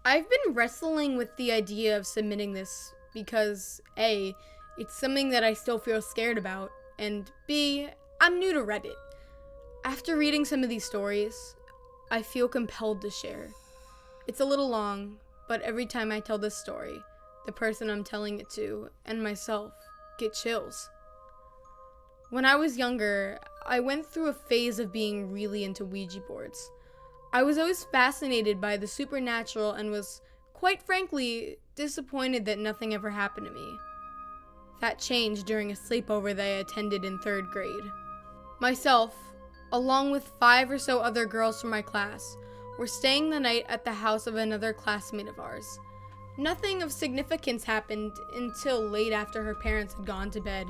I've been wrestling with the idea of submitting this because A, it's something that I still feel scared about, and B, I'm new to Reddit. After reading some of these stories, I feel compelled to share. It's a little long, but every time I tell this story, the person I'm telling it to and myself get chills. When I was younger, I went through a phase of being really into Ouija boards. I was always fascinated by the supernatural and was, quite frankly, disappointed that nothing ever happened to me. That changed during a sleepover that I attended in 3rd grade. Myself, along with 5 or so other girls from my class, were staying the night at the house of another classmate of ours. Nothing of significance happened until late after her parents had gone to bed.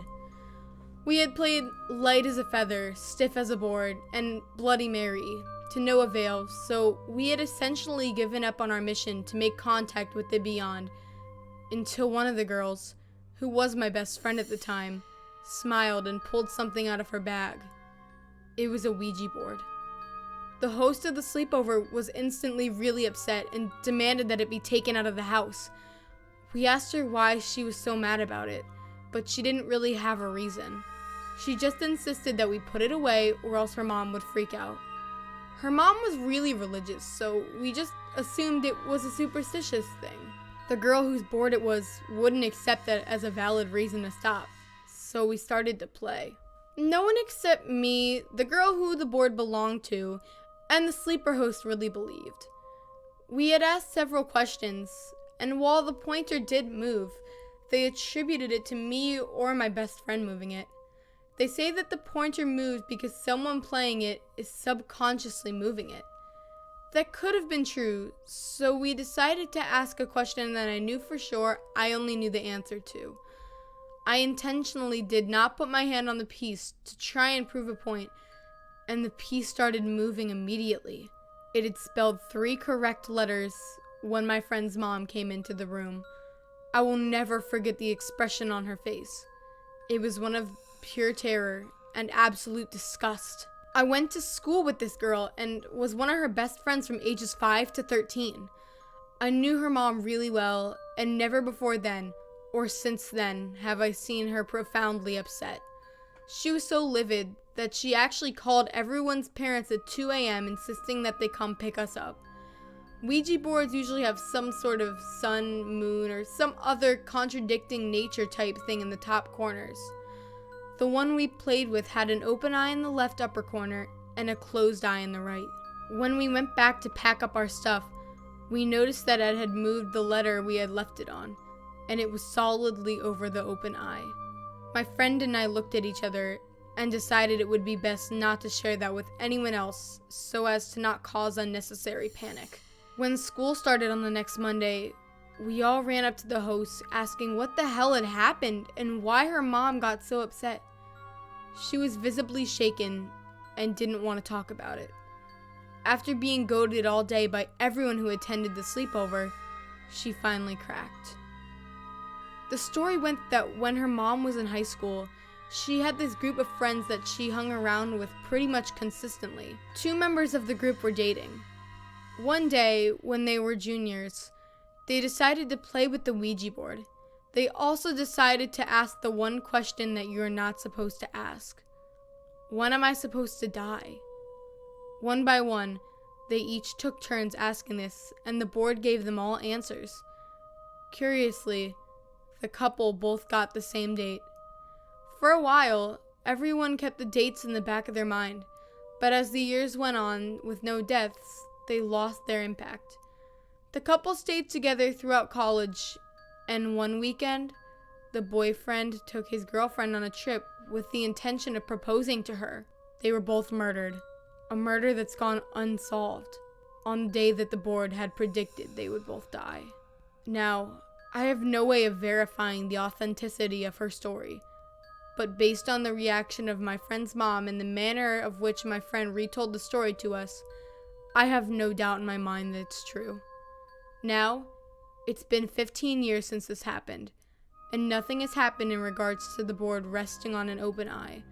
We had played light as a feather, stiff as a board, and Bloody Mary, to no avail, so we had essentially given up on our mission to make contact with the beyond, until one of the girls, who was my best friend at the time, smiled and pulled something out of her bag. It was a Ouija board. The host of the sleepover was instantly really upset and demanded that it be taken out of the house. We asked her why she was so mad about it, but she didn't really have a reason. She just insisted that we put it away or else her mom would freak out. Her mom was really religious, so we just assumed it was a superstitious thing. The girl whose board it was wouldn't accept that as a valid reason to stop, so we started to play. No one except me, the girl who the board belonged to, and the sleeper host really believed. We had asked several questions, and while the pointer did move, they attributed it to me or my best friend moving it. They say that the pointer moved because someone playing it is subconsciously moving it. That could have been true, so we decided to ask a question that I knew for sure I only knew the answer to. I intentionally did not put my hand on the piece to try and prove a point, and the piece started moving immediately. It had spelled 3 correct letters when my friend's mom came into the room. I will never forget the expression on her face. It was one of pure terror and absolute disgust. I went to school with this girl and was one of her best friends from ages 5 to 13. I knew her mom really well, and never before then, or since then, have I seen her profoundly upset. She was so livid that she actually called everyone's parents at 2 a.m. insisting that they come pick us up. Ouija boards usually have some sort of sun, moon, or some other contradicting nature type thing in the top corners. The one we played with had an open eye in the left upper corner and a closed eye in the right. When we went back to pack up our stuff, we noticed that it had moved the letter we had left it on, and it was solidly over the open eye. My friend and I looked at each other and decided it would be best not to share that with anyone else so as to not cause unnecessary panic. When school started on the next Monday, we all ran up to the host asking what the hell had happened and why her mom got so upset. She was visibly shaken and didn't want to talk about it. After being goaded all day by everyone who attended the sleepover, she finally cracked. The story went that when her mom was in high school, she had this group of friends that she hung around with pretty much consistently. 2 members of the group were dating. One day, when they were juniors, they decided to play with the Ouija board. They also decided to ask the one question that you're not supposed to ask. When am I supposed to die? One by one, they each took turns asking this, and the board gave them all answers. Curiously, the couple both got the same date. For a while, everyone kept the dates in the back of their mind, but as the years went on with no deaths, they lost their impact. The couple stayed together throughout college, and one weekend, the boyfriend took his girlfriend on a trip with the intention of proposing to her. They were both murdered, a murder that's gone unsolved, on the day that the board had predicted they would both die. Now, I have no way of verifying the authenticity of her story, but based on the reaction of my friend's mom and the manner of which my friend retold the story to us, I have no doubt in my mind that it's true. Now, it's been 15 years since this happened, and nothing has happened in regards to the board resting on an open eye,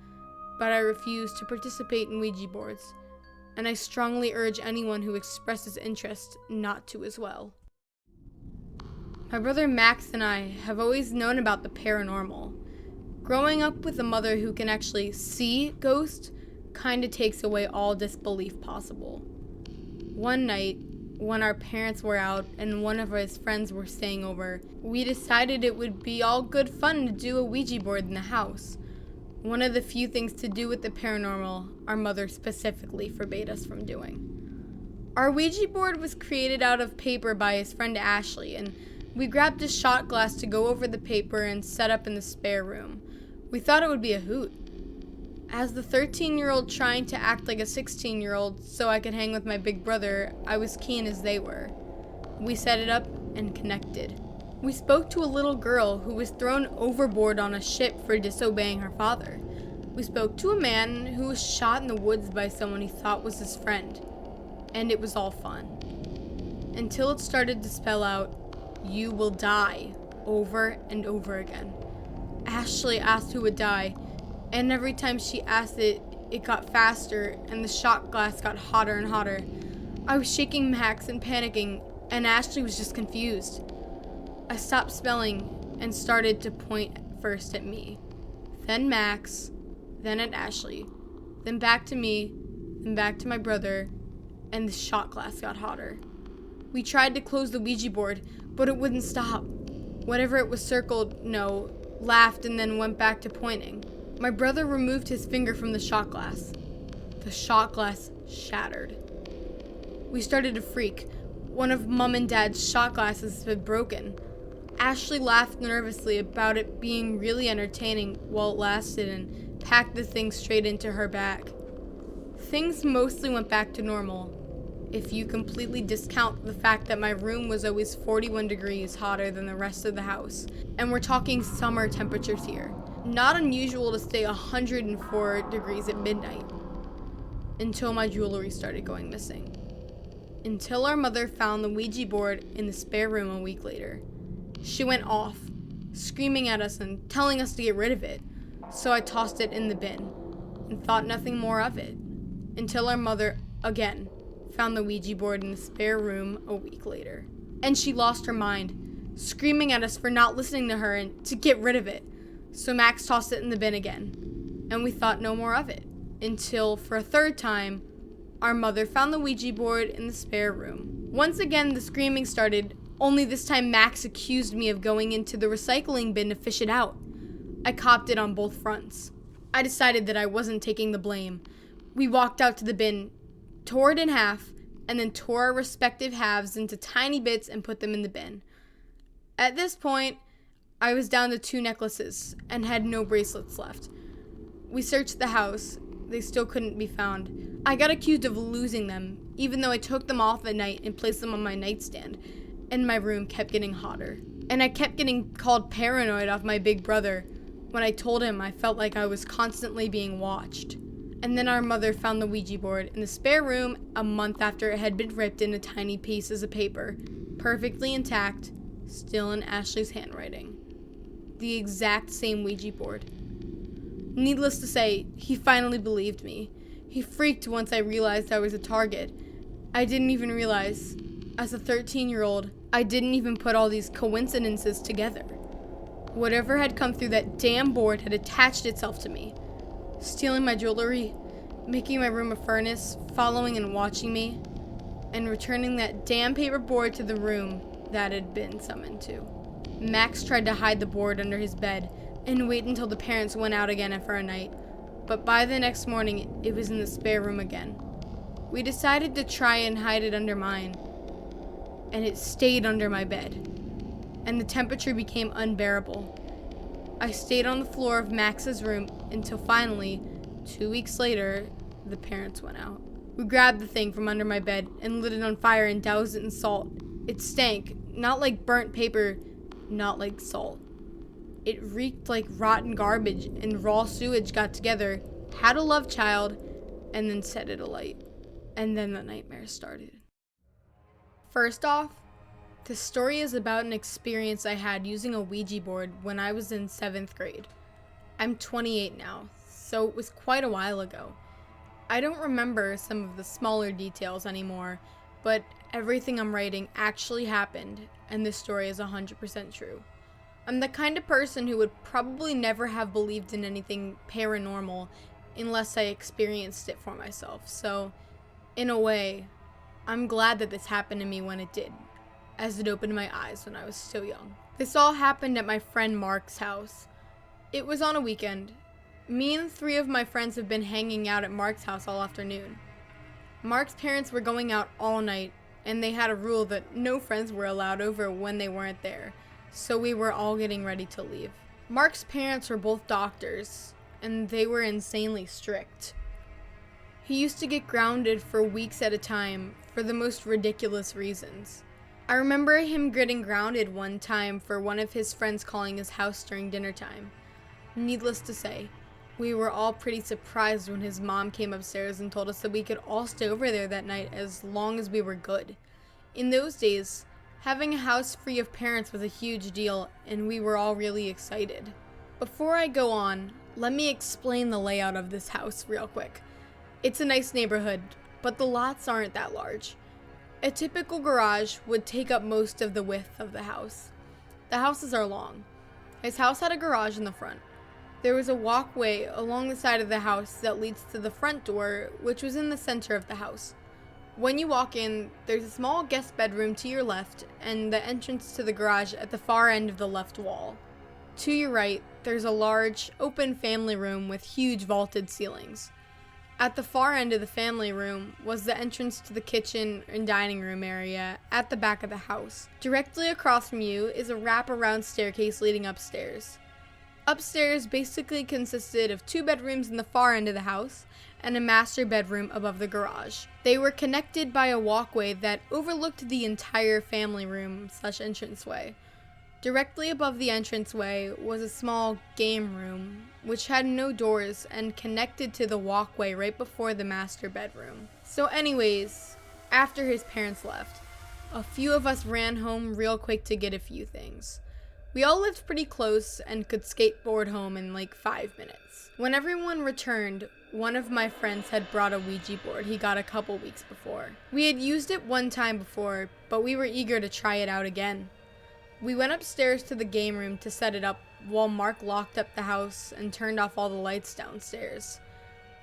but I refuse to participate in Ouija boards, and I strongly urge anyone who expresses interest not to as well. My brother Max and I have always known about the paranormal. Growing up with a mother who can actually see ghosts kinda takes away all disbelief possible. One night, when our parents were out and one of his friends were staying over, we decided it would be all good fun to do a Ouija board in the house. One of the few things to do with the paranormal our mother specifically forbade us from doing. Our Ouija board was created out of paper by his friend Ashley, and we grabbed a shot glass to go over the paper and set up in the spare room. We thought it would be a hoot. As the 13-year-old trying to act like a 16-year-old so I could hang with my big brother, I was keen as they were. We set it up and connected. We spoke to a little girl who was thrown overboard on a ship for disobeying her father. We spoke to a man who was shot in the woods by someone he thought was his friend. And it was all fun. Until it started to spell out, "You will die," over and over again. Ashley asked who would die, and every time she asked it, it got faster and the shot glass got hotter and hotter. I was shaking Max and panicking, and Ashley was just confused. I stopped spelling and started to point first at me, then Max, then at Ashley, then back to me, then back to my brother, and the shot glass got hotter. We tried to close the Ouija board, but it wouldn't stop. Whatever it was circled, laughed and then went back to pointing. My brother removed his finger from the shot glass. The shot glass shattered. We started to freak. One of Mom and Dad's shot glasses had broken. Ashley laughed nervously about it being really entertaining while it lasted and packed the thing straight into her bag. Things mostly went back to normal, if you completely discount the fact that my room was always 41 degrees hotter than the rest of the house, and we're talking summer temperatures here. Not unusual to stay 104 degrees at midnight. Until my jewelry started going missing. Until our mother found the Ouija board in the spare room a week later. She went off, screaming at us and telling us to get rid of it, so I tossed it in the bin and thought nothing more of it. Until our mother, again, found the Ouija board in the spare room a week later. And she lost her mind, screaming at us for not listening to her and to get rid of it. So Max tossed it in the bin again, and we thought no more of it. Until, for a third time, our mother found the Ouija board in the spare room. Once again, the screaming started, only this time Max accused me of going into the recycling bin to fish it out. I copped it on both fronts. I decided that I wasn't taking the blame. We walked out to the bin, tore it in half, and then tore our respective halves into tiny bits and put them in the bin. At this point, I was down to 2 necklaces and had no bracelets left. We searched the house. They still couldn't be found. I got accused of losing them, even though I took them off at night and placed them on my nightstand, and my room kept getting hotter. And I kept getting called paranoid off my big brother when I told him I felt like I was constantly being watched. And then our mother found the Ouija board in the spare room a month after it had been ripped into tiny pieces of paper, perfectly intact, still in Ashley's handwriting. The exact same Ouija board. Needless to say, he finally believed me. He freaked once I realized I was a target. I didn't even realize, as a 13-year-old, I didn't even put all these coincidences together. Whatever had come through that damn board had attached itself to me, stealing my jewelry, making my room a furnace, following and watching me, and returning that damn paper board to the room that had been summoned to. Max tried to hide the board under his bed and wait until the parents went out again for a night, but by the next morning it was in the spare room again. We decided to try and hide it under mine, and it stayed under my bed, and the temperature became unbearable. I stayed on the floor of Max's room until finally, 2 weeks later, the parents went out. We grabbed the thing from under my bed and lit it on fire and doused it in salt. It stank, not like burnt paper, not like salt. It reeked like rotten garbage, and raw sewage got together, had a love child, and then set it alight. And then the nightmare started. First off, the story is about an experience I had using a Ouija board when I was in 7th grade. I'm 28 now, so it was quite a while ago. I don't remember some of the smaller details anymore, but everything I'm writing actually happened, and this story is 100% true. I'm the kind of person who would probably never have believed in anything paranormal unless I experienced it for myself. So, in a way, I'm glad that this happened to me when it did, as it opened my eyes when I was so young. This all happened at my friend Mark's house. It was on a weekend. Me and 3 of my friends have been hanging out at Mark's house all afternoon. Mark's parents were going out all night, and they had a rule that no friends were allowed over when they weren't there, so we were all getting ready to leave. Mark's parents were both doctors, and they were insanely strict. He used to get grounded for weeks at a time for the most ridiculous reasons. I remember him getting grounded one time for one of his friends calling his house during dinner time. Needless to say, we were all pretty surprised when his mom came upstairs and told us that we could all stay over there that night as long as we were good. In those days, having a house free of parents was a huge deal, and we were all really excited. Before I go on, let me explain the layout of this house real quick. It's a nice neighborhood, but the lots aren't that large. A typical garage would take up most of the width of the house. The houses are long. His house had a garage in the front. There was a walkway along the side of the house that leads to the front door, which was in the center of the house. When you walk in, there's a small guest bedroom to your left, and the entrance to the garage at the far end of the left wall. To your right, there's a large, open family room with huge vaulted ceilings. At the far end of the family room was the entrance to the kitchen and dining room area at the back of the house. Directly across from you is a wraparound staircase leading upstairs. Upstairs basically consisted of 2 bedrooms in the far end of the house and a master bedroom above the garage. They were connected by a walkway that overlooked the entire family room/entranceway. Directly above the entranceway was a small game room, which had no doors and connected to the walkway right before the master bedroom. So anyways, after his parents left, a few of us ran home real quick to get a few things. We all lived pretty close and could skateboard home in like 5 minutes. When everyone returned, one of my friends had brought a Ouija board he got a couple weeks before. We had used it one time before, but we were eager to try it out again. We went upstairs to the game room to set it up while Mark locked up the house and turned off all the lights downstairs.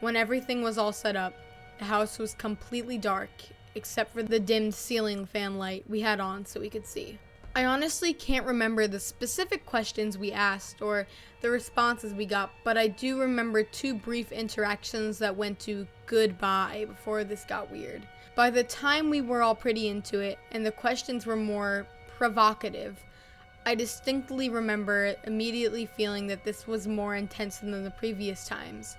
When everything was all set up, the house was completely dark, except for the dimmed ceiling fan light we had on so we could see. I honestly can't remember the specific questions we asked or the responses we got, but I do remember 2 brief interactions that went to goodbye before this got weird. By the time we were all pretty into it and the questions were more provocative, I distinctly remember immediately feeling that this was more intense than the previous times,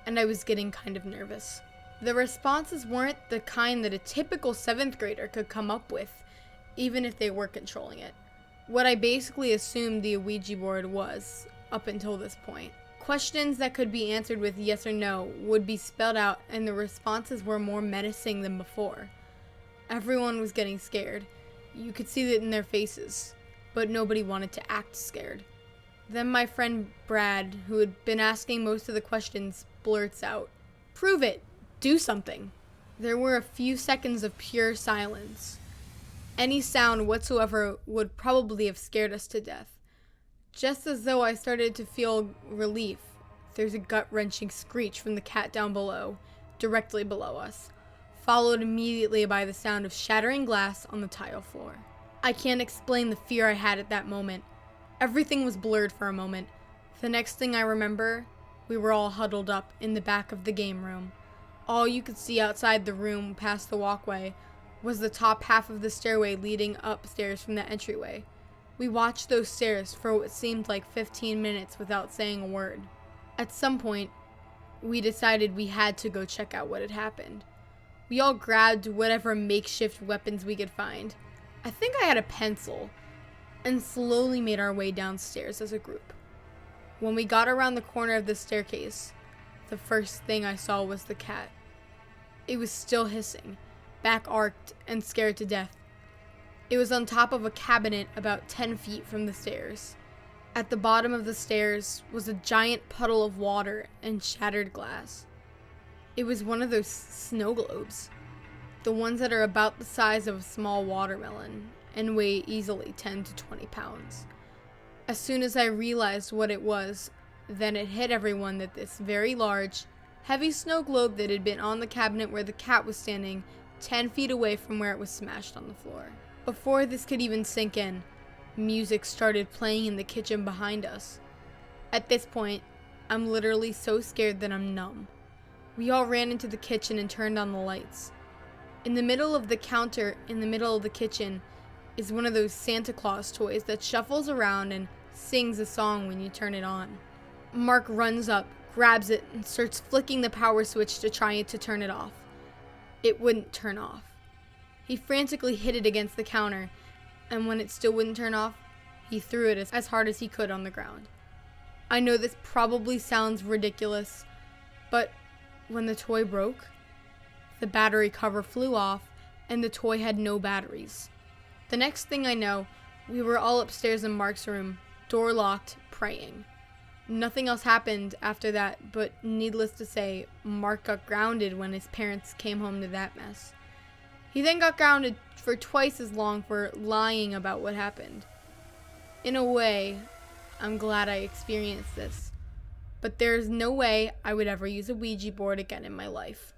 and I was getting kind of nervous. The responses weren't the kind that a typical 7th grader could come up with, even if they were controlling it. What I basically assumed the Ouija board was, up until this point. Questions that could be answered with yes or no would be spelled out, and the responses were more menacing than before. Everyone was getting scared. You could see it in their faces, but nobody wanted to act scared. Then my friend Brad, who had been asking most of the questions, blurts out, "Prove it! Do something!" There were a few seconds of pure silence. Any sound whatsoever would probably have scared us to death. Just as though I started to feel relief, there's a gut-wrenching screech from the cat down below, directly below us, followed immediately by the sound of shattering glass on the tile floor. I can't explain the fear I had at that moment. Everything was blurred for a moment. The next thing I remember, we were all huddled up in the back of the game room. All you could see outside the room past the walkway was the top half of the stairway leading upstairs from the entryway. We watched those stairs for what seemed like 15 minutes without saying a word. At some point, we decided we had to go check out what had happened. We all grabbed whatever makeshift weapons we could find. I think I had a pencil, and slowly made our way downstairs as a group. When we got around the corner of the staircase, the first thing I saw was the cat. It was still hissing, back arched and scared to death. It was on top of a cabinet about 10 feet from the stairs. At the bottom of the stairs was a giant puddle of water and shattered glass. It was one of those snow globes. The ones that are about the size of a small watermelon and weigh easily 10 to 20 pounds. As soon as I realized what it was, then it hit everyone that this very large, heavy snow globe that had been on the cabinet where the cat was standing 10 feet away from where it was smashed on the floor. Before this could even sink in, music started playing in the kitchen behind us. At this point, I'm literally so scared that I'm numb. We all ran into the kitchen and turned on the lights. In the middle of the counter, in the middle of the kitchen, is one of those Santa Claus toys that shuffles around and sings a song when you turn it on. Mark runs up, grabs it, and starts flicking the power switch to try to turn it off. It wouldn't turn off. He frantically hit it against the counter, and when it still wouldn't turn off, he threw it as hard as he could on the ground. I know this probably sounds ridiculous, but when the toy broke, the battery cover flew off, and the toy had no batteries. The next thing I know, we were all upstairs in Mark's room, door locked, praying. Nothing else happened after that, but needless to say, Mark got grounded when his parents came home to that mess. He then got grounded for twice as long for lying about what happened. In a way, I'm glad I experienced this, but there is no way I would ever use a Ouija board again in my life.